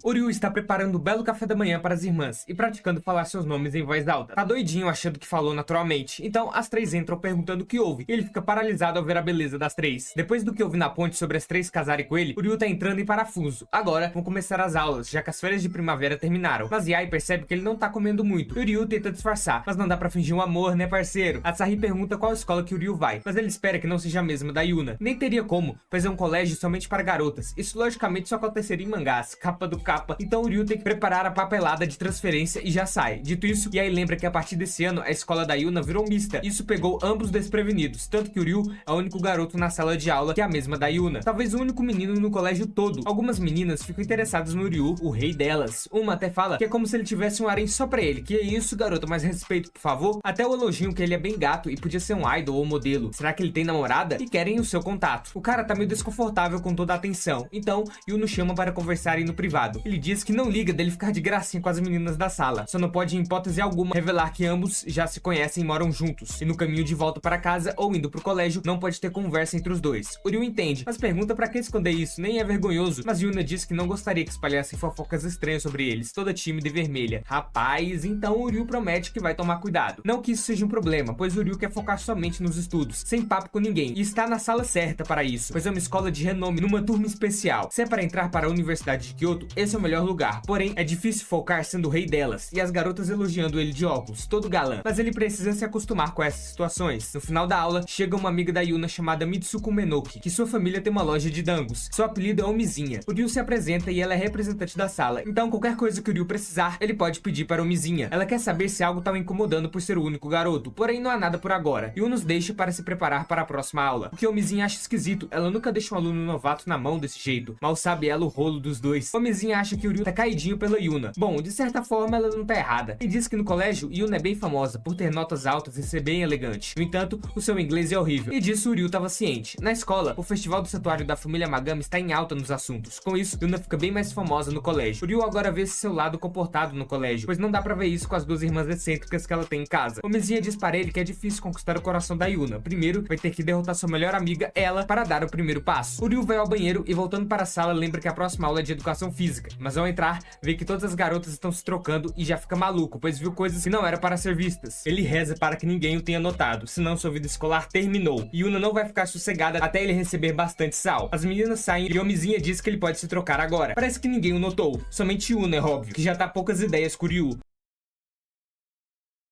O Ryu está preparando um belo café da manhã para as irmãs e praticando falar seus nomes em voz alta. Tá doidinho achando que falou naturalmente. Então as três entram perguntando o que houve e ele fica paralisado ao ver a beleza das três. Depois do que houve na ponte sobre as três casarem com ele, o Ryu tá entrando em parafuso. Agora vão começar as aulas, já que as férias de primavera terminaram. Mas Yae percebe que ele não tá comendo muito. E o Ryu tenta disfarçar, mas não dá pra fingir um amor, né, parceiro? A Asahi pergunta qual escola que o Ryu vai, mas ele espera que não seja a mesma da Yuna. Nem teria como, pois é um colégio somente para garotas. Isso logicamente só aconteceria em mangás, capa do capa. Então o Ryu tem que preparar a papelada de transferência e já sai. Dito isso, Yae lembra que a partir desse ano a escola da Yuna virou mista. Isso pegou ambos desprevenidos, tanto que o Ryu é o único garoto na sala de aula que é a mesma da Yuna. Talvez o único menino no colégio todo. Algumas meninas ficam interessadas no Ryu, o rei delas. Uma até fala que é como se ele tivesse um harém só pra ele. Que é isso, garoto, mais respeito, por favor. Até o elogio que ele é bem gato e podia ser um idol ou modelo. Será que ele tem namorada? E querem o seu contato. O cara tá meio desconfortável com toda a atenção. Então, Yuno chama para conversarem no privado. Ele diz que não liga dele ficar de gracinha com as meninas da sala. Só não pode, em hipótese alguma, revelar que ambos já se conhecem e moram juntos. E no caminho de volta para casa ou indo pro colégio, não pode ter conversa entre os dois. O Ryu entende, mas pergunta pra que esconder isso, nem é vergonhoso. Mas Yuna diz que não gostaria que espalhassem fofocas estranhas sobre eles, toda tímida e vermelha. Rapaz, então o Ryu promete que vai tomar cuidado. Não que isso seja um problema, pois o Ryu quer focar somente nos estudos, sem papo com ninguém, e está na sala certa para isso, pois é uma escola de renome numa turma especial. Se é para entrar para a Universidade de Kyoto, esse é o melhor lugar, porém é difícil focar sendo o rei delas, e as garotas elogiando ele de óculos, todo galã. Mas ele precisa se acostumar com essas situações. No final da aula, chega uma amiga da Yuna chamada Mitsuko Menoki, que sua família tem uma loja de dangos. Seu apelido é Omizinha. O Ryu se apresenta e ela é representante da sala, então qualquer coisa que o Ryu precisar, ele pode pedir para Omizinha. Ela quer saber se algo tá o incomodando por ser o único garoto, porém não há nada por agora. Yu nos deixa para se preparar para a próxima aula. O que Omizinha acha esquisito, ela nunca deixa um aluno novato na mão desse jeito. Mal sabe ela o rolo dos dois. Omizinha acha que o Ryu tá caidinho pela Yuna. Bom, de certa forma ela não tá errada. E diz que no colégio, Yuna é bem famosa por ter notas altas e ser bem elegante. No entanto, o seu inglês é horrível. E disso o Ryu tava ciente. Na escola, o festival do santuário da família Magami está em alta nos assuntos. Com isso, Yuna fica bem mais famosa no colégio. O Ryu agora vê esse seu lado comportado no colégio, pois não dá pra ver isso com as duas irmãs excêntricas que ela tem em casa. Omizinha diz para ele que é difícil conquistar o coração da Yuna. Primeiro, vai ter que derrotar sua melhor amiga, ela, para dar o primeiro passo. O Ryu vai ao banheiro e, voltando para a sala, lembra que a próxima aula é de educação física. Mas ao entrar, vê que todas as garotas estão se trocando e já fica maluco, pois viu coisas que não eram para ser vistas. Ele reza para que ninguém o tenha notado, senão sua vida escolar terminou. E Yuna não vai ficar sossegada até ele receber bastante sal. As meninas saem e Omizinha diz que ele pode se trocar agora. Parece que ninguém o notou. Somente Yuna, é óbvio, que já tá poucas ideias com o Ryu.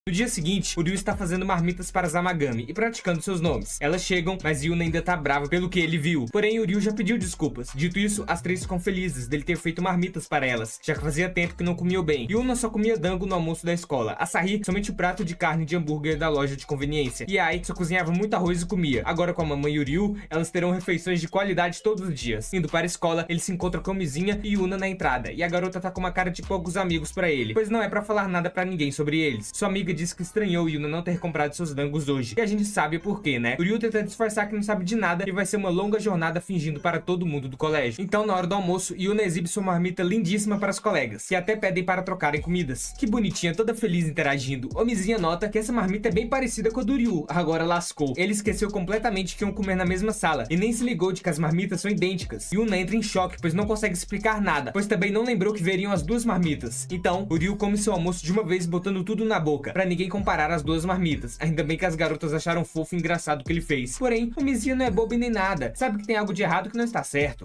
No dia seguinte, o Ryu está fazendo marmitas para as Amagami e praticando seus nomes. Elas chegam, mas Yuna ainda tá brava pelo que ele viu. Porém, o Ryu já pediu desculpas. Dito isso, as três ficam felizes dele ter feito marmitas para elas, já que fazia tempo que não comiam bem. Yuna só comia dango no almoço da escola. Asahi, somente o prato de carne de hambúrguer da loja de conveniência. E Ai só cozinhava muito arroz e comia. Agora com a mamãe e o Ryu, elas terão refeições de qualidade todos os dias. Indo para a escola, ele se encontra com Mizinha e Yuna na entrada. E a garota tá com uma cara de poucos amigos para ele, pois não é para falar nada para ninguém sobre eles. Sua amiga diz que estranhou Yuna não ter comprado seus dangos hoje. E a gente sabe por quê, né? O Ryu tenta disfarçar que não sabe de nada e vai ser uma longa jornada fingindo para todo mundo do colégio. Então, na hora do almoço, Yuna exibe sua marmita lindíssima para os colegas, que até pedem para trocarem comidas. Que bonitinha, toda feliz interagindo. Omizinha nota que essa marmita é bem parecida com a do Ryu. Agora lascou. Ele esqueceu completamente que iam comer na mesma sala e nem se ligou de que as marmitas são idênticas. Yuna entra em choque, pois não consegue explicar nada, pois também não lembrou que veriam as duas marmitas. Então, o Ryu come seu almoço de uma vez, botando tudo na boca, para ninguém comparar as duas marmitas. Ainda bem que as garotas acharam fofo e engraçado o que ele fez. Porém, o Mizinha não é bobo nem nada. Sabe que tem algo de errado que não está certo.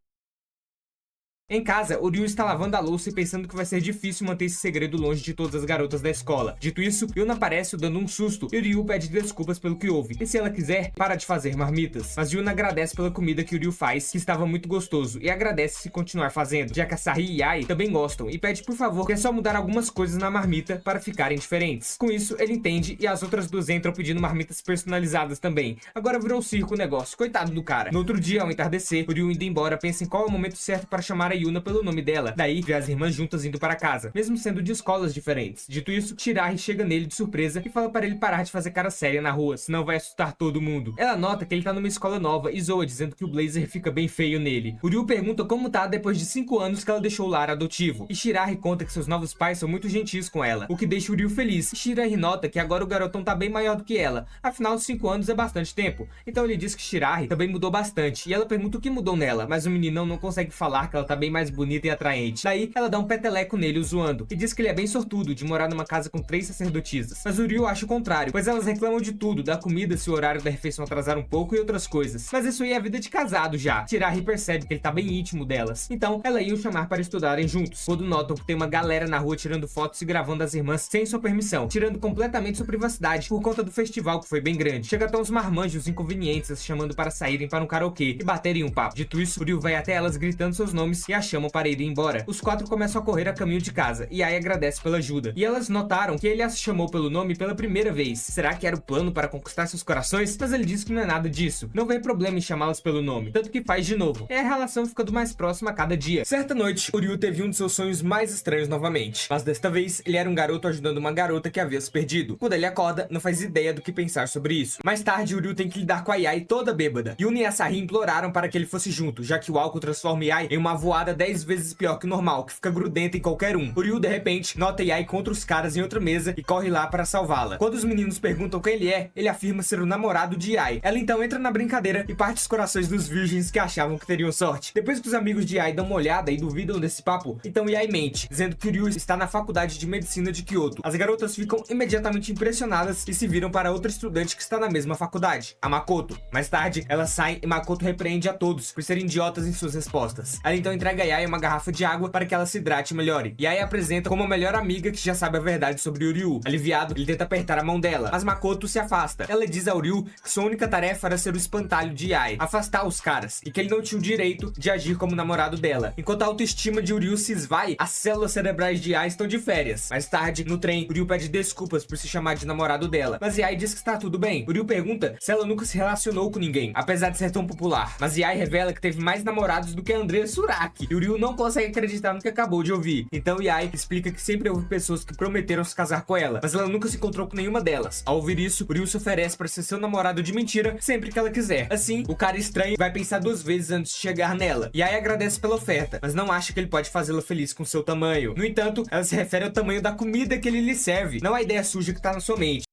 Em casa, o Ryu está lavando a louça e pensando que vai ser difícil manter esse segredo longe de todas as garotas da escola. Dito isso, Yuna aparece dando um susto e o Ryu pede desculpas pelo que houve. E se ela quiser, para de fazer marmitas. Mas Yuna agradece pela comida que o Ryu faz, que estava muito gostoso, e agradece se continuar fazendo, já que a Sahi e Ai também gostam, e pede por favor que é só mudar algumas coisas na marmita para ficarem diferentes. Com isso, ele entende e as outras duas entram pedindo marmitas personalizadas também. Agora virou circo o negócio, coitado do cara. No outro dia, ao entardecer, o Ryu indo embora pensa em qual é o momento certo para chamar a Yuna pelo nome dela. Daí, vê as irmãs juntas indo para casa, mesmo sendo de escolas diferentes. Dito isso, Shirahi chega nele de surpresa e fala para ele parar de fazer cara séria na rua, senão vai assustar todo mundo. Ela nota que ele tá numa escola nova e zoa, dizendo que o blazer fica bem feio nele. O Ryu pergunta como tá depois de 5 anos que ela deixou o lar adotivo, e Shirahi conta que seus novos pais são muito gentis com ela, o que deixa o Ryu feliz. Shirahi nota que agora o garotão tá bem maior do que ela, afinal 5 anos é bastante tempo. Então ele diz que Shirahi também mudou bastante, e ela pergunta o que mudou nela, mas o meninão não consegue falar que ela tá bem bem mais bonita e atraente. Daí, ela dá um peteleco nele o zoando, e diz que ele é bem sortudo de morar numa casa com 3 sacerdotisas. Mas o Ryu acha o contrário, pois elas reclamam de tudo, da comida se o horário da refeição atrasar um pouco e outras coisas. Mas isso aí é vida de casado já. Tirahi percebe que ele tá bem íntimo delas. Então, ela ia o chamar para estudarem juntos, quando notam que tem uma galera na rua tirando fotos e gravando as irmãs sem sua permissão, tirando completamente sua privacidade por conta do festival que foi bem grande. Chega até uns marmanjos inconvenientes as chamando para saírem para um karaokê e baterem um papo. Dito isso, o Ryu vai até elas gritando seus nomes e a chamam para ir embora. Os 4 começam a correr a caminho de casa e Ai agradece pela ajuda. E elas notaram que ele as chamou pelo nome pela primeira vez. Será que era o plano para conquistar seus corações? Mas ele diz que não é nada disso. Não vê problema em chamá-las pelo nome, tanto que faz de novo. E a relação ficando mais próxima a cada dia. Certa noite, o Ryu teve um de seus sonhos mais estranhos novamente. Mas desta vez, ele era um garoto ajudando uma garota que havia se perdido. Quando ele acorda, não faz ideia do que pensar sobre isso. Mais tarde, o Ryu tem que lidar com a Ai toda bêbada. Yuna e Asahi imploraram para que ele fosse junto, já que o álcool transforma Ai em uma voada 10 vezes pior que o normal, que fica grudenta em qualquer um. O Ryu, de repente, nota Ai contra os caras em outra mesa e corre lá para salvá-la. Quando os meninos perguntam quem ele afirma ser o namorado de Ai. Ela então entra na brincadeira e parte os corações dos virgens que achavam que teriam sorte. Depois que os amigos de Ai dão uma olhada e duvidam desse papo, então Ai mente, dizendo que o Ryu está na faculdade de medicina de Kyoto. As garotas ficam imediatamente impressionadas e se viram para outra estudante que está na mesma faculdade, a Makoto. Mais tarde, elas saem e Makoto repreende a todos por serem idiotas em suas respostas. Ela então entrega a Ai uma garrafa de água para que ela se hidrate e melhore. E Ai apresenta como a melhor amiga que já sabe a verdade sobre o Ryu. Aliviado, ele tenta apertar a mão dela, mas Makoto se afasta. Ela diz ao Ryu que sua única tarefa era ser o espantalho de Ai, afastar os caras, e que ele não tinha o direito de agir como namorado dela. Enquanto a autoestima de Ryu se esvai, as células cerebrais de Ai estão de férias. Mais tarde, no trem, Ryu pede desculpas por se chamar de namorado dela, mas Ai diz que está tudo bem. Ryu pergunta se ela nunca se relacionou com ninguém, apesar de ser tão popular. Mas Ai revela que teve mais namorados do que Andrea Suraki, e o Ryu não consegue acreditar no que acabou de ouvir. Então Ai explica que sempre houve pessoas que prometeram se casar com ela, mas ela nunca se encontrou com nenhuma delas. Ao ouvir isso, Ryu se oferece para ser seu namorado de mentira sempre que ela quiser. Assim, o cara estranho vai pensar 2 vezes antes de chegar nela. E Ai agradece pela oferta, mas não acha que ele pode fazê-la feliz com seu tamanho. No entanto, ela se refere ao tamanho da comida que ele lhe serve, não a ideia suja que tá na sua mente.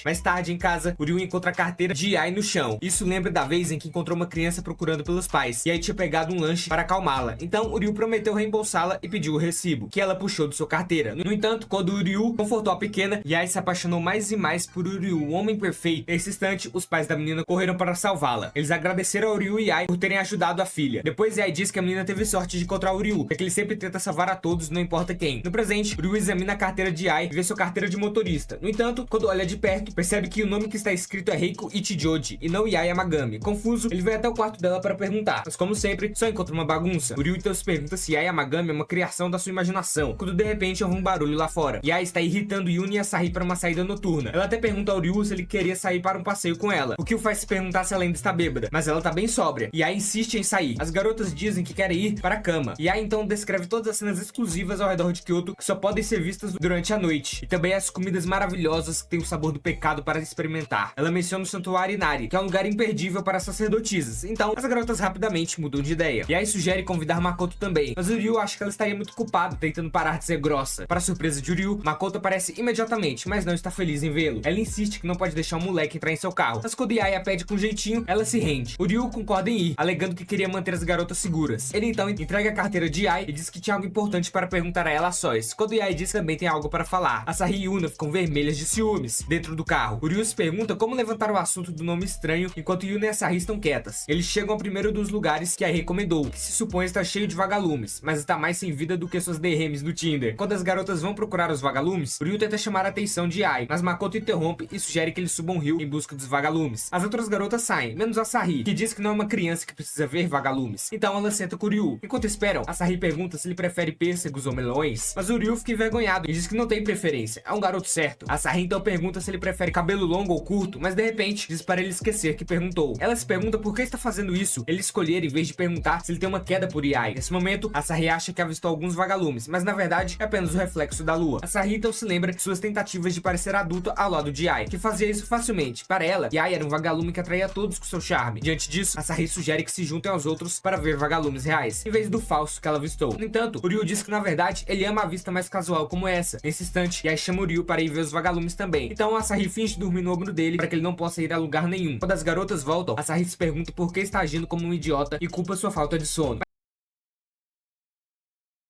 Mais tarde, em casa, o Ryu encontra a carteira de Ai no chão. Isso lembra da vez em que encontrou uma criança procurando pelos pais, e aí tinha pegado um lanche para acalmá-la. Então, o Ryu prometeu reembolsá-la e pediu o recibo, que ela puxou de sua carteira. No entanto, quando o Ryu confortou a pequena, Ai se apaixonou mais e mais por Ryu, o homem perfeito. Nesse instante, os pais da menina correram para salvá-la. Eles agradeceram ao Ryu e Ai por terem ajudado a filha. Depois, Ai diz que a menina teve sorte de encontrar o Ryu, porque ele sempre tenta salvar a todos, não importa quem. No presente, o Ryu examina a carteira de Ai e vê sua carteira de motorista. No entanto, quando olha de perto, percebe que o nome que está escrito é Reiko Ichijoji e não Ai Yamagami. Confuso, ele vai até o quarto dela para perguntar, mas como sempre, só encontra uma bagunça. O Ryu então se pergunta se Ai Yamagami é uma criação da sua imaginação, quando de repente houve um barulho lá fora. Ai está irritando Yuna e Asahi para uma saída noturna. Ela até pergunta ao Ryu se ele queria sair para um passeio com ela, o que o faz se perguntar se ela ainda está bêbada, mas ela tá bem sóbria. Ai insiste em sair. As garotas dizem que querem ir para a cama. Ai então descreve todas as cenas exclusivas ao redor de Kyoto que só podem ser vistas durante a noite, e também as comidas maravilhosas que têm o sabor do pecado para experimentar. Ela menciona o Santuário Inari, que é um lugar imperdível para sacerdotisas. Então, as garotas rapidamente mudam de ideia. Ai sugere convidar Makoto também, mas o Ryu acha que ela estaria muito culpada tentando parar de ser grossa. Para a surpresa de Ryu, Makoto aparece imediatamente, mas não está feliz em vê-lo. Ela insiste que não pode deixar o moleque entrar em seu carro, mas quando Ai a pede com jeitinho, ela se rende. O Ryu concorda em ir, alegando que queria manter as garotas seguras. Ele então entrega a carteira de Ai e diz que tinha algo importante para perguntar a ela a sós, quando Ai diz que também tem algo para falar. Asahi e Yuna ficam vermelhas de ciúmes dentro do carro. O Ryu se pergunta como levantar o assunto do nome estranho enquanto Yuna e Asahi estão quietas. Eles chegam ao primeiro dos lugares que Ai recomendou, que se supõe estar cheio de vagalumes, mas está mais sem vida do que suas DMs do Tinder. Quando as garotas vão procurar os vagalumes, o Ryu tenta chamar a atenção de Ai, mas Makoto interrompe e sugere que eles subam um rio em busca dos vagalumes. As outras garotas saem, menos Asahi, que diz que não é uma criança que precisa ver vagalumes. Então ela senta com o Ryu. Enquanto esperam, Asahi pergunta se ele prefere pêssegos ou melões, mas o Ryu fica envergonhado e diz que não tem preferência, é um garoto certo. Asahi então pergunta se ele prefere cabelo longo ou curto, mas de repente diz para ele esquecer que perguntou. Ela se pergunta por que está fazendo isso, ele escolher em vez de perguntar se ele tem uma queda por Ai. Nesse momento, Asahi acha que avistou alguns vagalumes, mas na verdade é apenas o reflexo da lua. Asahi então se lembra de suas tentativas de parecer adulta ao lado de Ai, que fazia isso facilmente. Para ela, Ai era um vagalume que atraía todos com seu charme. Diante disso, Asahi sugere que se juntem aos outros para ver vagalumes reais, em vez do falso que ela avistou. No entanto, o Ryu diz que na verdade ele ama a vista mais casual como essa. Nesse instante, Ai chama o Ryu para ir ver os vagalumes também. Então Asahi Asahi finge dormir no ombro dele para que ele não possa ir a lugar nenhum. Quando as garotas voltam, Asahi se pergunta por que está agindo como um idiota e culpa sua falta de sono.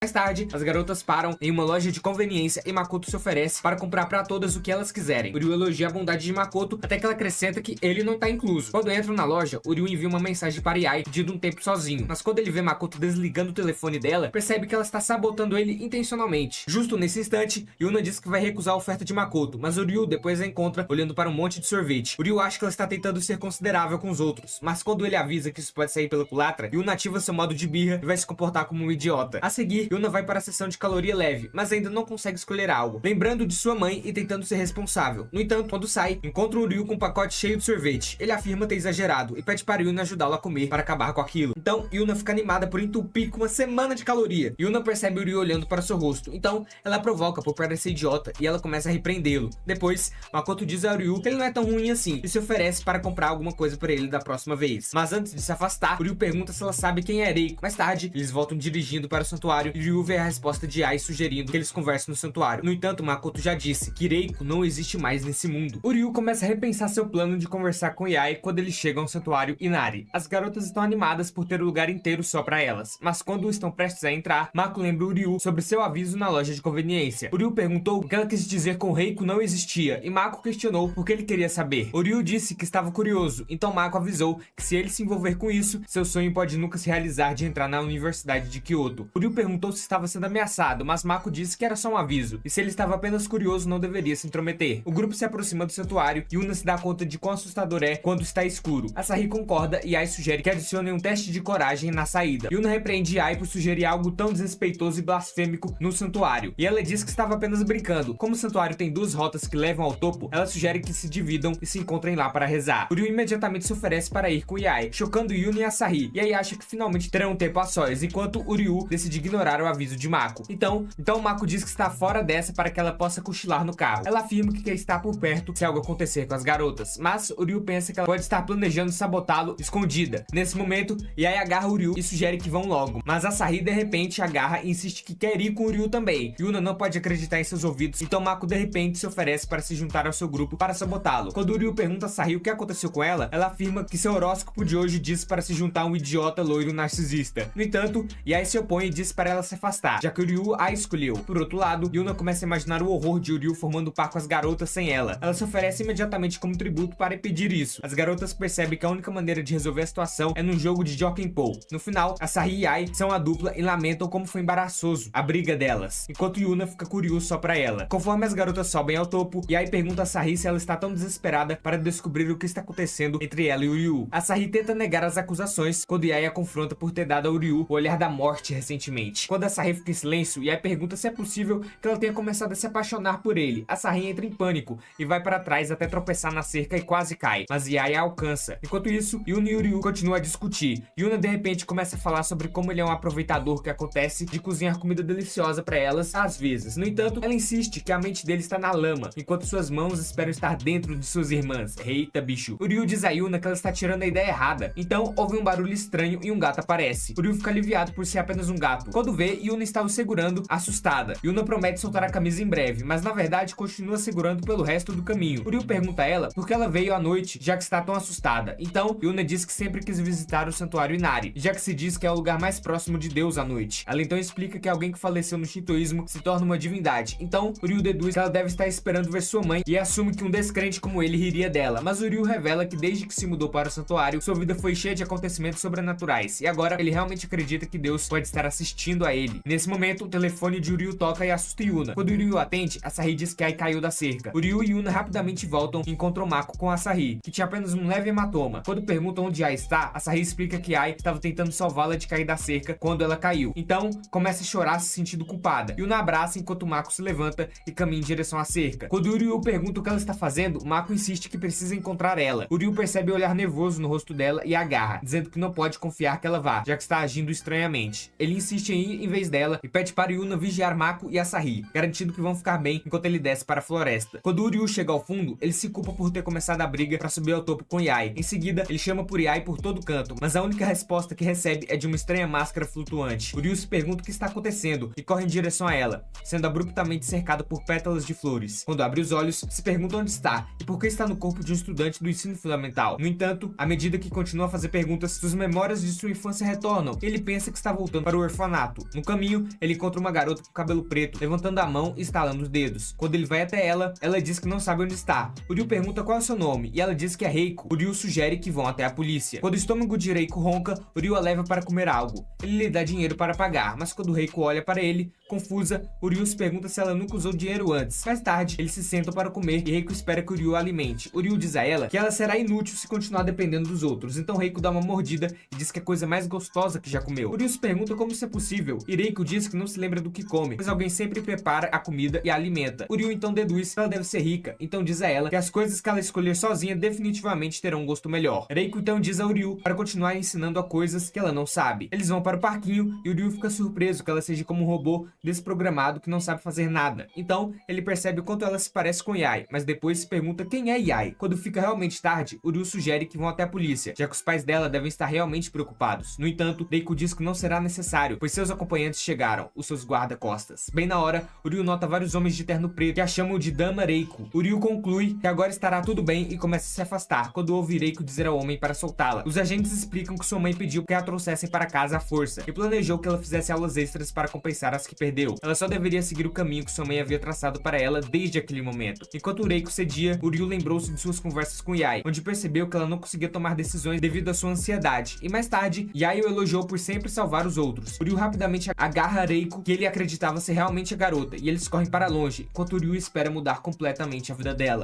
Mais tarde, as garotas param em uma loja de conveniência e Makoto se oferece para comprar para todas o que elas quiserem. Uryu elogia a bondade de Makoto até que ela acrescenta que ele não tá incluso. Quando entram na loja, Uryu envia uma mensagem para Yae pedindo um tempo sozinho. Mas quando ele vê Makoto desligando o telefone dela, percebe que ela está sabotando ele intencionalmente. Justo nesse instante, Yuna diz que vai recusar a oferta de Makoto, mas Uryu depois a encontra olhando para um monte de sorvete. Uryu acha que ela está tentando ser considerável com os outros, mas quando ele avisa que isso pode sair pela culatra, Yuna ativa seu modo de birra e vai se comportar como um idiota. A seguir, Yuna vai para a sessão de caloria leve, mas ainda não consegue escolher algo, lembrando de sua mãe e tentando ser responsável. No entanto, quando sai, encontra o Uryu com um pacote cheio de sorvete. Ele afirma ter exagerado e pede para Yuna ajudá-lo a comer para acabar com aquilo. Então, Yuna fica animada por entupir com uma semana de caloria. Yuna percebe o Uryu olhando para seu rosto, então ela provoca por parecer idiota e ela começa a repreendê-lo. Depois, Makoto diz a Uryu que ele não é tão ruim assim e se oferece para comprar alguma coisa para ele da próxima vez. Mas antes de se afastar, Uryu pergunta se ela sabe quem é Reiko. Mais tarde, eles voltam dirigindo para o santuário e Uryu vê a resposta de Yae sugerindo que eles conversem no santuário. No entanto, Makoto já disse que Reiko não existe mais nesse mundo. Uryu começa a repensar seu plano de conversar com Yae quando eles chegam ao santuário Inari. As garotas estão animadas por ter o lugar inteiro só para elas, mas quando estão prestes a entrar, Mako lembra Uryu sobre seu aviso na loja de conveniência. Uryu perguntou o que ela quis dizer com Reiko não existia e Mako questionou por que ele queria saber. Uryu disse que estava curioso, então Mako avisou que se ele se envolver com isso, seu sonho pode nunca se realizar de entrar na Universidade de Kyoto. Uryu perguntou se estava sendo ameaçado, mas Mako disse que era só um aviso, e se ele estava apenas curioso não deveria se intrometer. O grupo se aproxima do santuário e Yuna se dá conta de quão assustador é quando está escuro. Asahi concorda e Yae sugere que adicionem um teste de coragem na saída. Yuna repreende Yae por sugerir algo tão desrespeitoso e blasfêmico no santuário, e ela diz que estava apenas brincando. Como o santuário tem duas rotas que levam ao topo, ela sugere que se dividam e se encontrem lá para rezar. Uryu imediatamente se oferece para ir com Yae, chocando Yuna e Asahi, e aí acha que finalmente terão um tempo a sós, enquanto Uryu decide ignorar o aviso de Mako. Então Mako diz que está fora dessa para que ela possa cochilar no carro. Ela afirma que quer estar por perto se algo acontecer com as garotas, mas Uryu pensa que ela pode estar planejando sabotá-lo escondida. Nesse momento, Yae agarra Uryu e sugere que vão logo, mas Asahi de repente agarra e insiste que quer ir com Uryu também. Yuna não pode acreditar em seus ouvidos, então Mako de repente se oferece para se juntar ao seu grupo para sabotá-lo. Quando Uryu pergunta a Asahi o que aconteceu com ela afirma que seu horóscopo de hoje diz para se juntar a um idiota loiro narcisista. No entanto, Yae se opõe e diz para ela se afastar, já que Uryu a escolheu. Por outro lado, Yuna começa a imaginar o horror de Uryu formando par com as garotas sem ela. Ela se oferece imediatamente como tributo para impedir isso. As garotas percebem que a única maneira de resolver a situação é num jogo de Jokenpou. No final, Asahi e Yae são a dupla e lamentam como foi embaraçoso a briga delas, enquanto Yuna fica curioso só pra ela. Conforme as garotas sobem ao topo, Yae pergunta a Asahi se ela está tão desesperada para descobrir o que está acontecendo entre ela e Uryu. Asahi tenta negar as acusações quando Yae a confronta por ter dado a Uryu o olhar da morte recentemente. Quando Asahi fica em silêncio, Yae pergunta se é possível que ela tenha começado a se apaixonar por ele. Asahi entra em pânico e vai para trás até tropeçar na cerca e quase cai, mas Yae a alcança. Enquanto isso, Yuna e Uryu continuam a discutir. Yuna de repente começa a falar sobre como ele é um aproveitador que acontece de cozinhar comida deliciosa para elas às vezes. No entanto, ela insiste que a mente dele está na lama, enquanto suas mãos esperam estar dentro de suas irmãs. Eita, bicho. Uryu diz a Yuna que ela está tirando a ideia errada. Então, houve um barulho estranho e um gato aparece. Uryu fica aliviado por ser apenas um gato. Quando vê, Yuna está o segurando, assustada. Yuna promete soltar a camisa em breve, mas na verdade continua segurando pelo resto do caminho. Uryu pergunta a ela por que ela veio à noite, já que está tão assustada. Então, Yuna diz que sempre quis visitar o santuário Inari, já que se diz que é o lugar mais próximo de Deus à noite. Ela então explica que alguém que faleceu no shintoísmo se torna uma divindade. Então, Uryu deduz que ela deve estar esperando ver sua mãe e assume que um descrente como ele riria dela. Mas Uryu revela que desde que se mudou para o santuário, sua vida foi cheia de acontecimentos sobrenaturais. E agora, ele realmente acredita que Deus pode estar assistindo a ele. Nesse momento, o telefone de Uryu toca e assusta Yuna. Quando Uryu atende, Asahi diz que Ai caiu da cerca. Uryu e Yuna rapidamente voltam e encontram Mako com Asahi, que tinha apenas um leve hematoma. Quando perguntam onde Ai está, Asahi explica que Ai estava tentando salvá-la de cair da cerca quando ela caiu. Então, começa a chorar se sentindo culpada. Yuna abraça enquanto Mako se levanta e caminha em direção à cerca. Quando Uryu pergunta o que ela está fazendo, Mako insiste que precisa encontrar ela. Uryu percebe o olhar nervoso no rosto dela e agarra, dizendo que não pode confiar que ela vá, já que está agindo estranhamente. Ele insiste em ir em vez dela e pede para Yuna vigiar Mako e Asahi, garantindo que vão ficar bem enquanto ele desce para a floresta. Quando o Ryu chega ao fundo, ele se culpa por ter começado a briga para subir ao topo com Yai. Em seguida, ele chama por Yai por todo canto, mas a única resposta que recebe é de uma estranha máscara flutuante. O Ryu se pergunta o que está acontecendo e corre em direção a ela, sendo abruptamente cercado por pétalas de flores. Quando abre os olhos, se pergunta onde está e por que está no corpo de um estudante do ensino fundamental. No entanto, à medida que continua a fazer perguntas, suas memórias de sua infância retornam e ele pensa que está voltando para o orfanato. No caminho, ele encontra uma garota com cabelo preto, levantando a mão e estalando os dedos. Quando ele vai até ela, ela diz que não sabe onde está. O Ryu pergunta qual é o seu nome e ela diz que é Reiko. O Ryu sugere que vão até a polícia. Quando o estômago de Reiko ronca, o Ryu a leva para comer algo. Ele lhe dá dinheiro para pagar, mas quando Reiko olha para ele, confusa, o Ryu se pergunta se ela nunca usou dinheiro antes. Mais tarde, eles se sentam para comer e Reiko espera que o Ryu a alimente. O Ryu diz a ela que ela será inútil se continuar dependendo dos outros, então Reiko dá uma mordida e diz que é a coisa mais gostosa que já comeu. O Ryu se pergunta como isso é possível e Reiko diz que não se lembra do que come, pois alguém sempre prepara a comida e a alimenta. O Ryu então deduz que ela deve ser rica, então diz a ela que as coisas que ela escolher sozinha definitivamente terão um gosto melhor. Reiko então diz ao Ryu para continuar ensinando a coisas que ela não sabe. Eles vão para o parquinho e o Ryu fica surpreso que ela seja como um robô desprogramado que não sabe fazer nada. Então, ele percebe o quanto ela se parece com Yai, mas depois se pergunta quem é Yai. Quando fica realmente tarde, o Ryu sugere que vão até a polícia, já que os pais dela devem estar realmente preocupados. No entanto, Reiko diz que não será necessário, pois seus acompanhantes chegaram, os seus guarda-costas. Bem na hora, o Ryu nota vários homens de terno preto que a chamam de Dama Reiko. O Ryu conclui que agora estará tudo bem e começa a se afastar, quando ouve Reiko dizer ao homem para soltá-la. Os agentes explicam que sua mãe pediu que a trouxessem para casa à força e planejou que ela fizesse aulas extras para compensar as que perdeu. Ela só deveria seguir o caminho que sua mãe havia traçado para ela desde aquele momento. Enquanto o Reiko cedia, o Ryu lembrou-se de suas conversas com Yai, onde percebeu que ela não conseguia tomar decisões devido à sua ansiedade. E mais tarde, Yai o elogiou por sempre salvar os outros. O Ryu rapidamente agarra Reiko, que ele acreditava ser realmente a garota, e eles correm para longe, enquanto o Ryu espera mudar completamente a vida dela.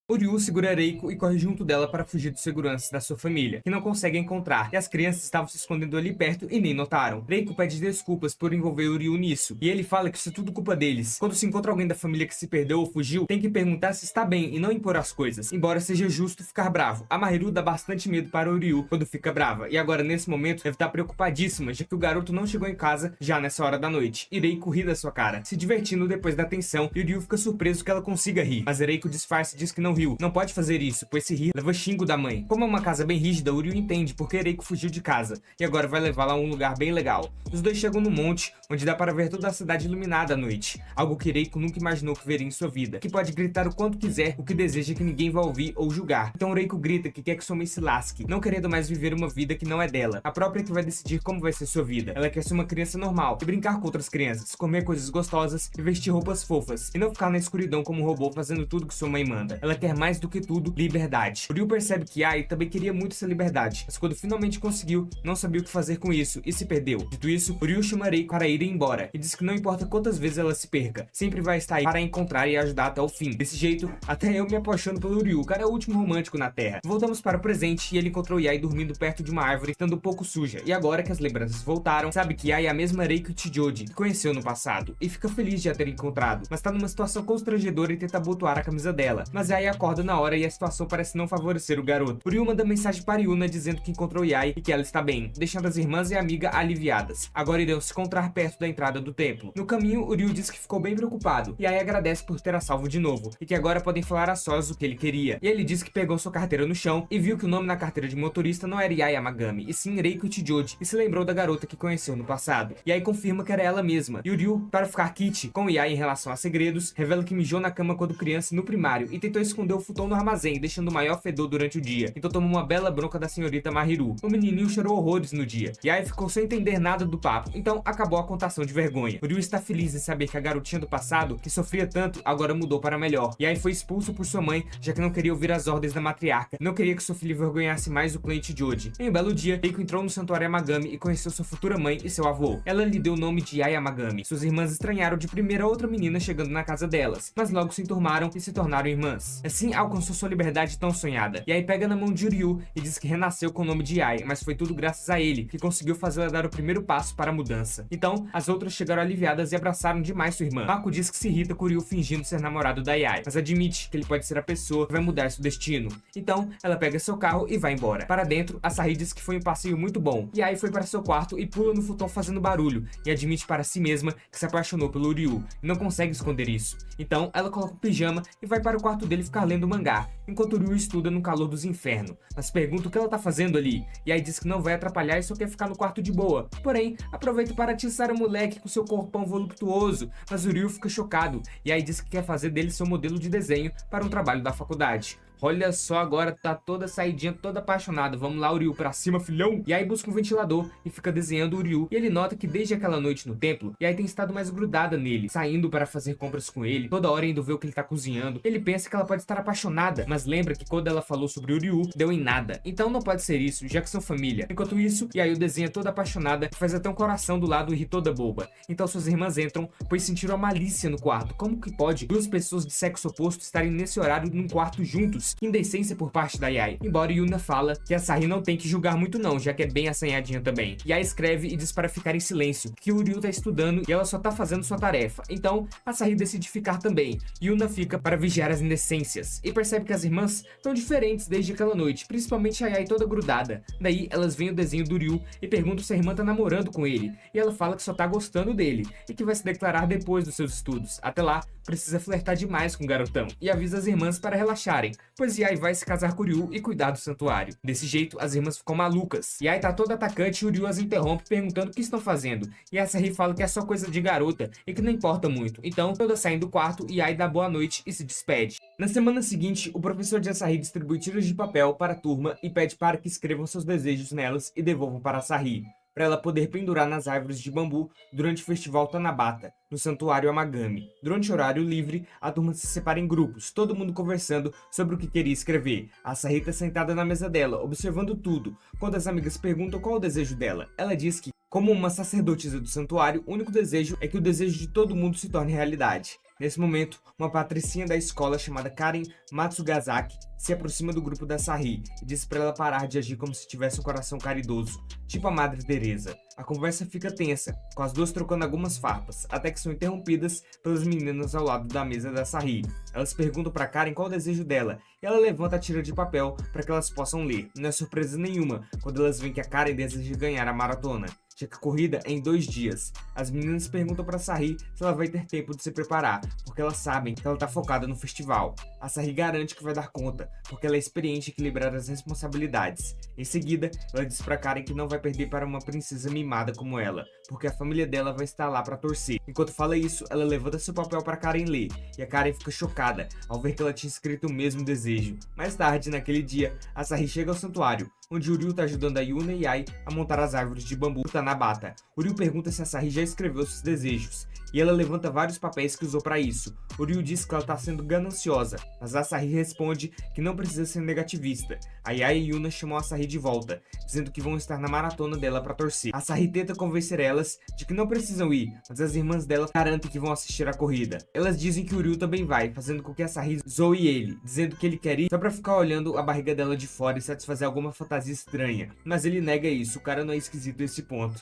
O Ryu segura Reiko e corre junto dela para fugir dos seguranças da sua família, que não conseguem encontrar, e as crianças estavam se escondendo ali perto e nem notaram. Reiko pede desculpas por envolver o Ryu nisso, e ele fala que isso é tudo culpa deles. Quando se encontra alguém da família que se perdeu ou fugiu, tem que perguntar se está bem e não impor as coisas, embora seja justo ficar bravo. A Mahiru dá bastante medo para o Ryu quando fica brava, e agora nesse momento deve estar preocupadíssima, já que o garoto não chegou em casa já nessa hora da noite. E Reiko ri da sua cara, se divertindo depois da tensão, e o Ryu fica surpreso que ela consiga rir, mas Reiko disfarça e diz que não riu. Não pode fazer isso, pois se rir, leva xingo da mãe. Como é uma casa bem rígida, o Ryu entende porque Reiko fugiu de casa, e agora vai levá-la a um lugar bem legal. Os dois chegam no monte, onde dá para ver toda a cidade iluminada à noite, algo que Reiko nunca imaginou que veria em sua vida, que pode gritar o quanto quiser, o que deseja que ninguém vá ouvir ou julgar. Então Reiko grita que quer que sua mãe se lasque, não querendo mais viver uma vida que não é dela, a própria que vai decidir como vai ser sua vida. Ela quer ser uma criança normal, e brincar com outras crianças, comer coisas gostosas e vestir roupas fofas, e não ficar na escuridão como um robô fazendo tudo que sua mãe manda. Ela quer mais do que tudo, liberdade. O Ryu percebe que Ai também queria muito essa liberdade, mas quando finalmente conseguiu, não sabia o que fazer com isso e se perdeu. Dito isso, o Ryu chama Reiko para ir embora e diz que não importa quantas vezes ela se perca, sempre vai estar aí para encontrar e ajudar até o fim. Desse jeito, até eu me apaixono pelo Ryu, o cara é o último romântico na Terra. Voltamos para o presente e ele encontrou Yai dormindo perto de uma árvore, estando um pouco suja, e agora que as lembranças voltaram, sabe que Yai é a mesma Reiko Chijoji que conheceu no passado, e fica feliz de a ter encontrado, mas tá numa situação constrangedora e tenta abotoar a camisa dela, mas Yai acorda na hora e a situação parece não favorecer o garoto. O Ryu manda mensagem para Yuna dizendo que encontrou Yai e que ela está bem, deixando as irmãs e a amiga aliviadas. Agora irão se encontrar perto da entrada do templo. No caminho, o Ryu diz que ficou bem preocupado, e Yai agradece por ter a salvo de novo, e que agora podem falar a sós o que ele queria. E ele diz que pegou sua carteira no chão e viu que o nome na carteira de motorista não era Yai Yamagami, e sim Reiko Chijoji, e se lembrou da garota que conheceu no passado. Yai confirma que era ela mesma, e o Ryu, para ficar kit com Yai em relação a segredos, revela que mijou na cama quando criança no primário e tentou esconder o futon no armazém, deixando o maior fedor durante o dia, então tomou uma bela bronca da senhorita Mahiru. O menininho chorou horrores no dia, e Ai ficou sem entender nada do papo, então acabou a contação de vergonha. O Ryu está feliz em saber que a garotinha do passado, que sofria tanto, agora mudou para melhor, e Ai foi expulso por sua mãe, já que não queria ouvir as ordens da matriarca, não queria que sua filha envergonhasse mais o clã Chijoji. Em um belo dia, Reiko entrou no santuário Yamagami e conheceu sua futura mãe e seu avô. Ela lhe deu o nome de Yai Yamagami. Suas irmãs estranharam de primeira outra menina chegando na casa delas, mas logo se enturmaram e se tornaram irmãs. É Assim alcançou sua liberdade tão sonhada. Yai pega na mão de Ryu e diz que renasceu com o nome de Yai, mas foi tudo graças a ele que conseguiu fazê-la dar o primeiro passo para a mudança. Então, as outras chegaram aliviadas e abraçaram demais sua irmã. Mako diz que se irrita com Ryu fingindo ser namorado da Yai, mas admite que ele pode ser a pessoa que vai mudar seu destino. Então, ela pega seu carro e vai embora. Para dentro, Asahi diz que foi um passeio muito bom. Yai foi para seu quarto e pula no futon fazendo barulho, e admite para si mesma que se apaixonou pelo Ryu, e não consegue esconder isso. Então, ela coloca o pijama e vai para o quarto dele ficar lendo mangá, enquanto Ryu estuda no calor dos infernos. Mas pergunta o que ela tá fazendo ali, e aí diz que não vai atrapalhar e só quer ficar no quarto de boa. Porém, aproveita para atiçar o moleque com seu corpão voluptuoso, mas o Ryu fica chocado, e aí diz que quer fazer dele seu modelo de desenho para um trabalho da faculdade. Olha só, agora tá toda saidinha, toda apaixonada. Vamos lá, Ryu, pra cima, filhão. E aí busca um ventilador e fica desenhando o Ryu. E ele nota que desde aquela noite no templo, Yai tem estado mais grudada nele, saindo para fazer compras com ele, toda hora indo ver o que ele tá cozinhando. Ele pensa que ela pode estar apaixonada, mas lembra que quando ela falou sobre o Ryu, deu em nada. Então não pode ser isso, já que são família. Enquanto isso, Yai o desenha toda apaixonada e faz até um coração do lado e ri toda boba. Então suas irmãs entram, pois sentiram a malícia no quarto. Como que pode duas pessoas de sexo oposto estarem nesse horário num quarto juntos? Que indecência por parte da Yai. Embora Yuna fala que a Asahi não tem que julgar muito não, já que é bem assanhadinha também. Yai escreve e diz para ficar em silêncio, que o Ryu tá estudando e ela só tá fazendo sua tarefa. Então, a Asahi decide ficar também. Yuna fica para vigiar as indecências e percebe que as irmãs estão diferentes desde aquela noite, principalmente a Yai toda grudada. Daí, elas veem o desenho do Ryu e perguntam se a irmã tá namorando com ele. E ela fala que só tá gostando dele e que vai se declarar depois dos seus estudos. Até lá, precisa flertar demais com o garotão e avisa as irmãs para relaxarem, pois Yai vai se casar com o Ryu e cuidar do santuário. Desse jeito, as irmãs ficam malucas. Yai tá toda atacante e o Ryu as interrompe perguntando o que estão fazendo. E a Asahi fala que é só coisa de garota e que não importa muito. Então, todas saem do quarto e Yai dá boa noite e se despede. Na semana seguinte, o professor de Asahi distribui tiras de papel para a turma e pede para que escrevam seus desejos nelas e devolvam para Asahi, para ela poder pendurar nas árvores de bambu durante o festival Tanabata, no santuário Amagami. Durante o horário livre, a turma se separa em grupos, todo mundo conversando sobre o que queria escrever. A Asahi tá sentada na mesa dela, observando tudo. Quando as amigas perguntam qual o desejo dela, ela diz que, como uma sacerdotisa do santuário, o único desejo é que o desejo de todo mundo se torne realidade. Nesse momento, uma patricinha da escola chamada Karen Matsugazaki se aproxima do grupo da Asahi e diz para ela parar de agir como se tivesse um coração caridoso, tipo a Madre Teresa. A conversa fica tensa, com as duas trocando algumas farpas, até que são interrompidas pelas meninas ao lado da mesa da Asahi. Elas perguntam para Karen qual o desejo dela, e ela levanta a tira de papel para que elas possam ler. Não é surpresa nenhuma quando elas veem que a Karen deseja ganhar a maratona, já que a corrida é em 2 dias. As meninas perguntam para Asahi se ela vai ter tempo de se preparar, porque elas sabem que ela tá focada no festival. A Asahi garante que vai dar conta, porque ela é experiente em equilibrar as responsabilidades. Em seguida, ela diz para Karen que não vai perder para uma princesa mimada como ela, porque a família dela vai estar lá para torcer. Enquanto fala isso, ela levanta seu papel para Karen ler, e a Karen fica chocada ao ver que ela tinha escrito o mesmo desejo. Mais tarde, naquele dia, a Asahi chega ao santuário, onde o Ryu tá ajudando a Yuna e Yai a montar as árvores de bambu do Tanabata. O Ryu pergunta se a Asahi já escreveu seus desejos, e ela levanta vários papéis que usou para isso. O Ryu diz que ela tá sendo gananciosa, mas a Asahi responde que não precisa ser negativista. A Yai e Yuna chamam a Asahi de volta, dizendo que vão estar na maratona dela para torcer. A Asahi tenta convencer elas de que não precisam ir, mas as irmãs dela garantem que vão assistir a corrida. Elas dizem que o Ryu também vai, fazendo com que a Asahi zoe ele, dizendo que ele quer ir só pra ficar olhando a barriga dela de fora e satisfazer alguma fantasia estranha. Mas ele nega isso, o cara não é esquisito nesse ponto.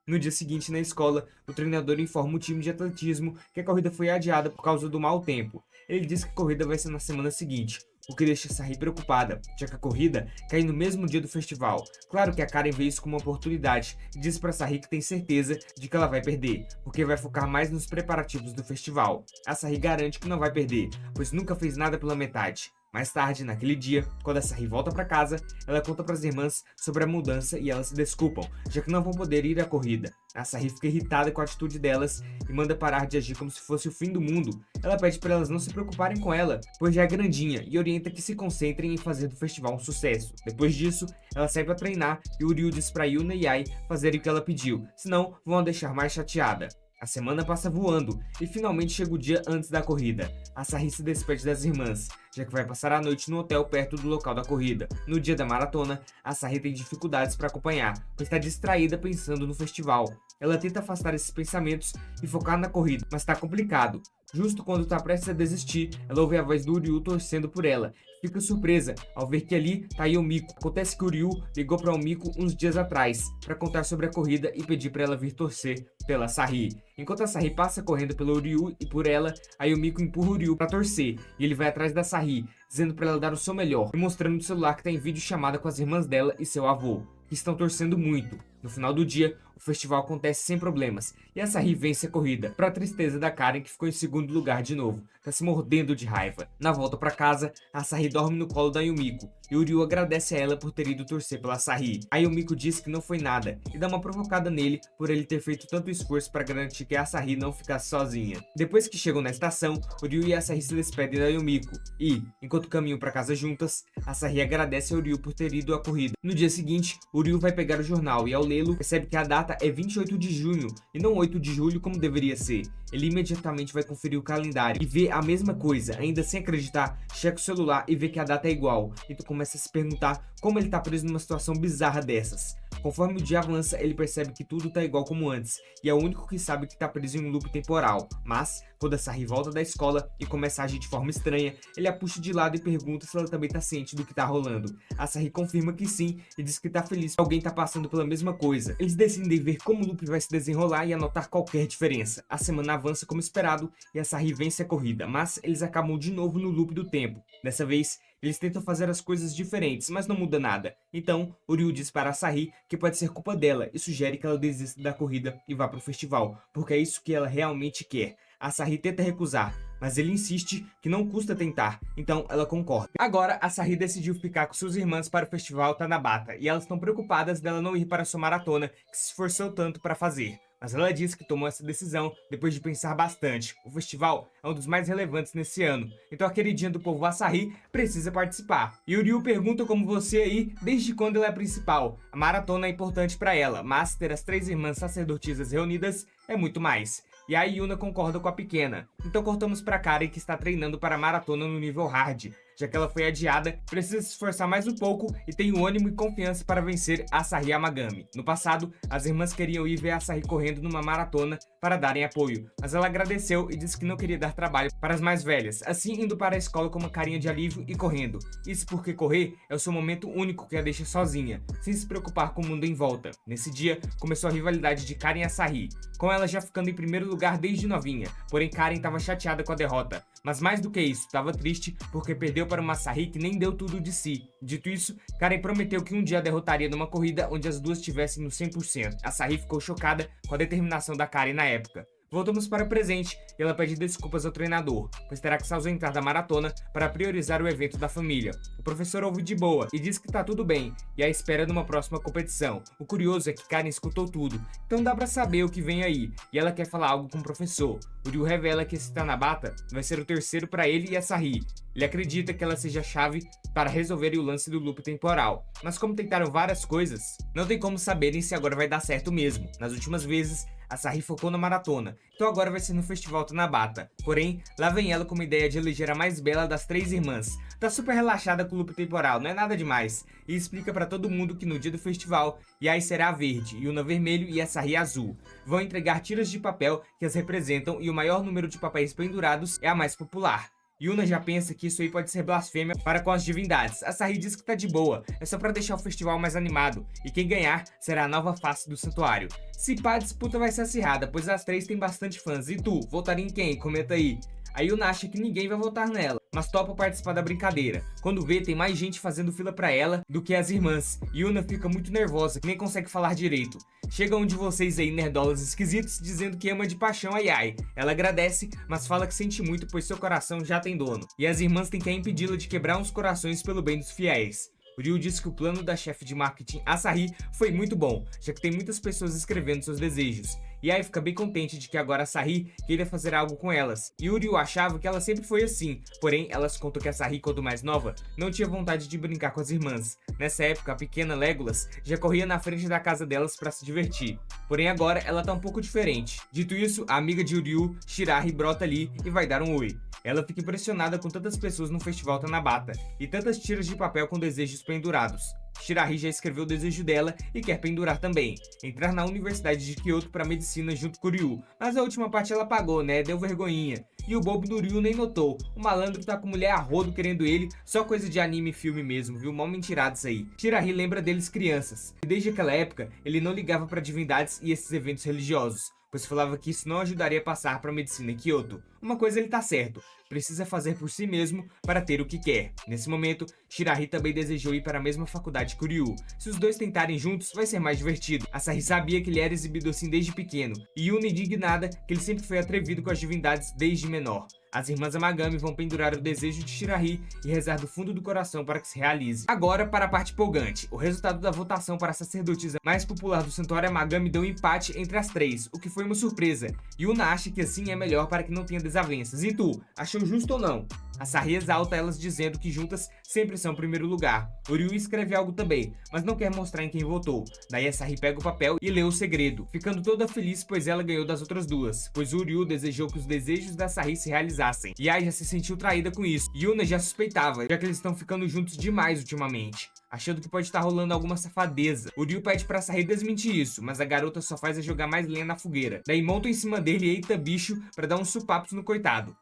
No dia seguinte, na escola, o treinador informa o time de atletismo que a corrida foi adiada por causa do mau tempo. Ele diz que a corrida vai ser na semana seguinte, o que deixa Asahi preocupada, já que a corrida cai no mesmo dia do festival. Claro que a Karen vê isso como uma oportunidade e diz para Asahi que tem certeza de que ela vai perder, porque vai focar mais nos preparativos do festival. Asahi garante que não vai perder, pois nunca fez nada pela metade. Mais tarde, naquele dia, quando a Asahi volta para casa, ela conta para as irmãs sobre a mudança e elas se desculpam, já que não vão poder ir à corrida. A Asahi fica irritada com a atitude delas e manda parar de agir como se fosse o fim do mundo. Ela pede para elas não se preocuparem com ela, pois já é grandinha, e orienta que se concentrem em fazer do festival um sucesso. Depois disso, ela sai para treinar e o Ryu diz para Yuna e Yai fazerem o que ela pediu, senão vão a deixar mais chateada. A semana passa voando e finalmente chega o dia antes da corrida. A Asahi se despede das irmãs, já que vai passar a noite no hotel perto do local da corrida. No dia da maratona, a Asahi tem dificuldades para acompanhar, pois está distraída pensando no festival. Ela tenta afastar esses pensamentos e focar na corrida, mas está complicado, Justo quando tá prestes a desistir, ela ouve a voz do Uryu torcendo por ela. Fica surpresa ao ver que ali tá Yumiko. Acontece que o Ryu ligou pra Yumiko uns dias atrás para contar sobre a corrida e pedir para ela vir torcer pela Sahi. Enquanto a Sahi passa correndo pelo Ryu e por ela, a Yumiko empurra o Ryu para torcer e ele vai atrás da Sahi, dizendo para ela dar o seu melhor e mostrando no celular que tá em vídeo chamada com as irmãs dela e seu avô, que estão torcendo muito. No final do dia, o festival acontece sem problemas e a Sahi vence a corrida, para tristeza da Karen, que ficou em segundo lugar de novo, tá se mordendo de raiva. Na volta para casa, a Sahi dorme no colo da Yumiko e o Ryu agradece a ela por ter ido torcer pela Sahi. A Yumiko diz que não foi nada e dá uma provocada nele por ele ter feito tanto esforço para garantir que a Sahi não ficasse sozinha. Depois que chegam na estação, o Ryu e a Sahi se despedem da Yumiko e, enquanto caminham para casa juntas, a Sahi agradece ao Ryu por ter ido à corrida. No dia seguinte, o Ryu vai pegar o jornal e ao lê-lo, percebe que a data é 28 de junho e não 8 de julho como deveria ser. Ele imediatamente vai conferir o calendário e vê a mesma coisa, ainda sem acreditar, checa o celular e vê que a data é igual. Então começa a se perguntar como ele tá preso numa situação bizarra dessas. Conforme o dia avança, ele percebe que tudo tá igual como antes, e é o único que sabe que tá preso em um loop temporal. Mas, quando a Sahi volta da escola e começa a agir de forma estranha, ele a puxa de lado e pergunta se ela também tá ciente do que tá rolando. A Sahi confirma que sim, e diz que tá feliz que alguém tá passando pela mesma coisa. Eles decidem ver como o loop vai se desenrolar e anotar qualquer diferença. A semana avança como esperado, e a Sahi vence a corrida, mas eles acabam de novo no loop do tempo. Dessa vez, eles tentam fazer as coisas diferentes, mas não muda nada. Então, o Ryu diz para a Sahi que pode ser culpa dela e sugere que ela desista da corrida e vá para o festival, porque é isso que ela realmente quer. A Sahi tenta recusar, mas ele insiste que não custa tentar, então ela concorda. Agora, a Sahi decidiu ficar com suas irmãs para o festival Tanabata, e elas estão preocupadas dela não ir para sua maratona, que se esforçou tanto para fazer. Mas ela disse que tomou essa decisão depois de pensar bastante. O festival é um dos mais relevantes nesse ano, então a queridinha do povo Asahi precisa participar. E o Ryu pergunta como você aí, desde quando ela é principal. A maratona é importante para ela, mas ter as 3 irmãs sacerdotisas reunidas é muito mais. E a Yuna concorda com a pequena. Então cortamos pra Karen, que está treinando para a maratona no nível hard. Já que ela foi adiada, precisa se esforçar mais um pouco e tem o ânimo e confiança para vencer Asahi Yamagami. No passado, as irmãs queriam ir ver a Asahi correndo numa maratona para darem apoio, mas ela agradeceu e disse que não queria dar trabalho para as mais velhas, assim indo para a escola com uma carinha de alívio e correndo. Isso porque correr é o seu momento único que a deixa sozinha, sem se preocupar com o mundo em volta. Nesse dia, começou a rivalidade de Karen e Asahi, com ela já ficando em primeiro lugar desde novinha, porém Karen estava chateada com a derrota. Mas mais do que isso, estava triste porque perdeu para uma Asahi que nem deu tudo de si. Dito isso, Karen prometeu que um dia a derrotaria numa corrida onde as duas estivessem no 100%. A Asahi ficou chocada com a determinação da Karen na época. Voltamos para o presente e ela pede desculpas ao treinador, pois terá que se ausentar da maratona para priorizar o evento da família. O professor ouve de boa e diz que tá tudo bem e a espera numa próxima competição. O curioso é que Karen escutou tudo, então dá pra saber o que vem aí, e ela quer falar algo com o professor. O Ryu revela que esse Tanabata vai ser o terceiro para ele e a Sahi. Ele acredita que ela seja a chave para resolverem o lance do loop temporal. Mas como tentaram várias coisas, não tem como saberem se agora vai dar certo mesmo. Nas últimas vezes, a Sahi focou na maratona, então agora vai ser no festival Tanabata. Porém, lá vem ela com uma ideia de eleger a mais bela das 3 irmãs. Tá super relaxada com o loop temporal, não é nada demais. E explica pra todo mundo que no dia do festival, Yai será verde, Yuna vermelho e a Sahi azul. Vão entregar tiras de papel que as representam e o maior número de papéis pendurados é a mais popular. Yuna já pensa que isso aí pode ser blasfêmia para com as divindades. A Sahi diz que tá de boa, é só pra deixar o festival mais animado, e quem ganhar será a nova face do santuário. Se pá, a disputa vai ser acirrada, pois as 3 têm bastante fãs. E tu, votaria em quem? Comenta aí. A Yuna acha que ninguém vai votar nela, mas topa participar da brincadeira. Quando vê, tem mais gente fazendo fila pra ela do que as irmãs. Yuna fica muito nervosa, que nem consegue falar direito. Chega um de vocês aí, nerdolas esquisitos, dizendo que ama de paixão a Yai. Ela agradece, mas fala que sente muito, pois seu coração já tem dono. E as irmãs tentam impedi-la de quebrar uns corações pelo bem dos fiéis. O Ryu disse que o plano da chefe de marketing Asahi foi muito bom, já que tem muitas pessoas escrevendo seus desejos. E aí fica bem contente de que agora a Asahi queira fazer algo com elas. E o Ryu achava que ela sempre foi assim, porém elas contam que a Asahi, quando mais nova, não tinha vontade de brincar com as irmãs. Nessa época, a pequena Legolas já corria na frente da casa delas para se divertir. Porém agora ela tá um pouco diferente. Dito isso, a amiga de Ryu, Shirahi, brota ali e vai dar um oi. Ela fica impressionada com tantas pessoas no festival Tanabata e tantas tiras de papel com desejos pendurados. Shirahi já escreveu o desejo dela e quer pendurar também, entrar na Universidade de Kyoto para medicina junto com o Ryu, mas a última parte ela pagou, né, deu vergonhinha. E o bobo do Ryu nem notou, o malandro tá com mulher a rodo querendo ele, só coisa de anime e filme mesmo, viu, mó mentirado isso aí. Shirahi lembra deles crianças, e desde aquela época ele não ligava para divindades e esses eventos religiosos, pois falava que isso não ajudaria a passar para medicina em Kyoto. Uma coisa ele tá certo, precisa fazer por si mesmo para ter o que quer. Nesse momento, Shirahi também desejou ir para a mesma faculdade que o Ryu. Se os dois tentarem juntos, vai ser mais divertido. Asahi sabia que ele era exibido assim desde pequeno, e Yuna indignada que ele sempre foi atrevido com as divindades desde menor. As irmãs Amagami vão pendurar o desejo de Shirahi e rezar do fundo do coração para que se realize. Agora para a parte empolgante. O resultado da votação para a sacerdotisa mais popular do Santuário Amagami deu um empate entre as três, o que foi uma surpresa. Yuna acha que assim é melhor para que não tenha desavenças. E tu, achou justo ou não? Asahi exalta elas dizendo que juntas sempre são o primeiro lugar. O Ryu escreve algo também, mas não quer mostrar em quem votou. Daí Asahi pega o papel e lê o segredo, ficando toda feliz pois ela ganhou das outras duas, pois o Ryu desejou que os desejos da Asahi se realizassem. E Ai já se sentiu traída com isso. Yuna já suspeitava, já que eles estão ficando juntos demais ultimamente, achando que pode estar rolando alguma safadeza. O Ryu pede pra Asahi desmentir isso, mas a garota só faz jogar mais lenha na fogueira. Daí montam em cima dele e eita bicho pra dar uns supapos no coitado.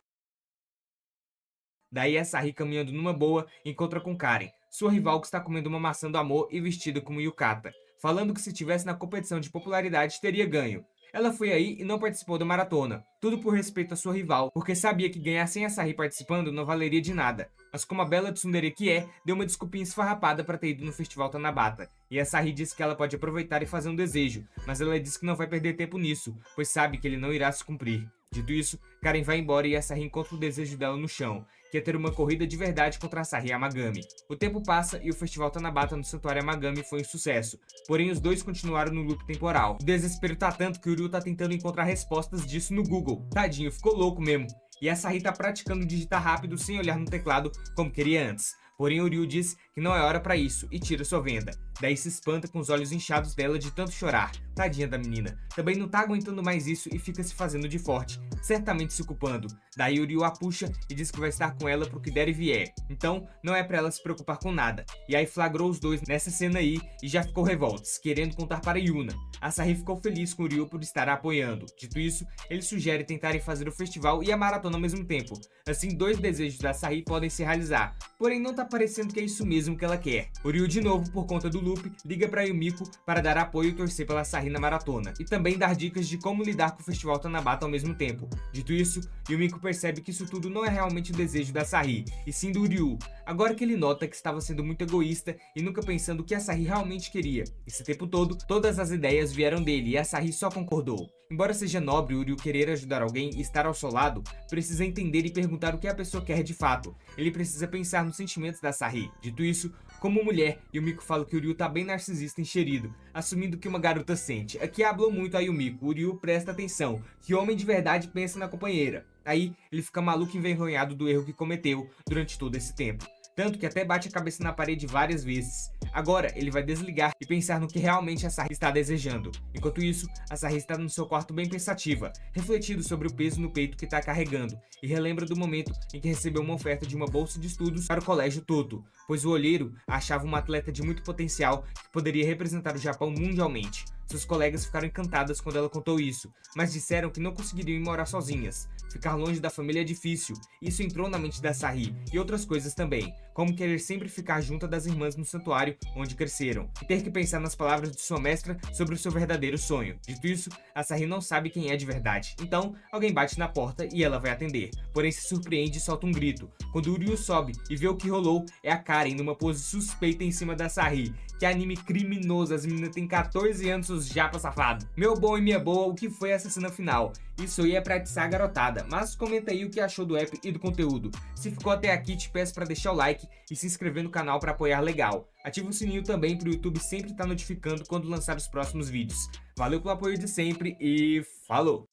Daí Asahi, caminhando numa boa, encontra com Karen, sua rival que está comendo uma maçã do amor e vestida como yukata, falando que se tivesse na competição de popularidade teria ganho. Ela foi aí e não participou da maratona, tudo por respeito à sua rival, porque sabia que ganhar sem Asahi participando não valeria de nada. Mas como a bela tsundere que é, deu uma desculpinha esfarrapada para ter ido no festival Tanabata. E Asahi disse que ela pode aproveitar e fazer um desejo, mas ela disse que não vai perder tempo nisso, pois sabe que ele não irá se cumprir. Dito isso, Karen vai embora e Asahi encontra o desejo dela no chão, que é ter uma corrida de verdade contra Asahi Amagami. O tempo passa e o festival Tanabata no Santuário Amagami foi um sucesso, porém os dois continuaram no loop temporal. O desespero tá tanto que o Ryu tá tentando encontrar respostas disso no Google. Tadinho, ficou louco mesmo. E Asahi tá praticando digitar rápido sem olhar no teclado como queria antes. Porém o Ryu diz que não é hora pra isso e tira sua venda. Daí se espanta com os olhos inchados dela de tanto chorar. Tadinha da menina. Também não tá aguentando mais isso e fica se fazendo de forte, certamente se culpando. Daí o Ryu a puxa e diz que vai estar com ela pro que der e vier. Então não é pra ela se preocupar com nada. E aí flagrou os dois nessa cena aí e já ficou revoltos, querendo contar para Yuna. Asahi ficou feliz com o Ryu por estar a apoiando. Dito isso, ele sugere tentarem fazer o festival e a maratona ao mesmo tempo. Assim, dois desejos da Asahi podem se realizar. Porém, não tá parecendo que é isso mesmo que ela quer. O Ryu, de novo, por conta do loop, liga pra Yumiko para dar apoio e torcer pela Asahi na maratona. E também dar dicas de como lidar com o festival Tanabata ao mesmo tempo. Dito isso, Yumiko percebe que isso tudo não é realmente o desejo da Asahi, e sim do Ryu. Agora que ele nota que estava sendo muito egoísta e nunca pensando o que a Asahi realmente queria. Esse tempo todo, todas as ideias vieram dele e a Asahi só concordou. Embora seja nobre o Ryu querer ajudar alguém e estar ao seu lado, precisa entender e perguntar o que a pessoa quer de fato. Ele precisa pensar nos sentimentos da Asahi. Dito isso, como mulher, Yumiko fala que o Ryu tá bem narcisista e encherido, assumindo que uma garota sente. Aqui hablou muito a Yumiko, o Ryu presta atenção, que homem de verdade pensa na companheira. Aí, ele fica maluco e envergonhado do erro que cometeu durante todo esse tempo. Tanto que até bate a cabeça na parede várias vezes. Agora, ele vai desligar e pensar no que realmente a Asahi está desejando. Enquanto isso, a Asahi está no seu quarto bem pensativa, refletindo sobre o peso no peito que está carregando, e relembra do momento em que recebeu uma oferta de uma bolsa de estudos para o Colégio Toto, pois o olheiro a achava uma atleta de muito potencial que poderia representar o Japão mundialmente. Seus colegas ficaram encantadas quando ela contou isso, mas disseram que não conseguiriam ir morar sozinhas. Ficar longe da família é difícil. Isso entrou na mente da Asahi, e outras coisas também, como querer sempre ficar junto das irmãs no santuário onde cresceram, e ter que pensar nas palavras de sua mestra sobre o seu verdadeiro sonho. Dito isso, a Asahi não sabe quem é de verdade. Então, alguém bate na porta e ela vai atender. Porém, se surpreende e solta um grito. Quando o Ryu sobe e vê o que rolou, é a Karen numa pose suspeita em cima da Asahi. Que anime criminoso, as meninas têm 14 anos, seus japa safado. Meu bom e minha boa, o que foi essa cena final? Isso aí é pra atiçar a garotada, mas comenta aí o que achou do app e do conteúdo. Se ficou até aqui, te peço pra deixar o like e se inscrever no canal pra apoiar legal. Ativa o sininho também pro YouTube sempre estar notificando quando lançar os próximos vídeos. Valeu pelo apoio de sempre e falou!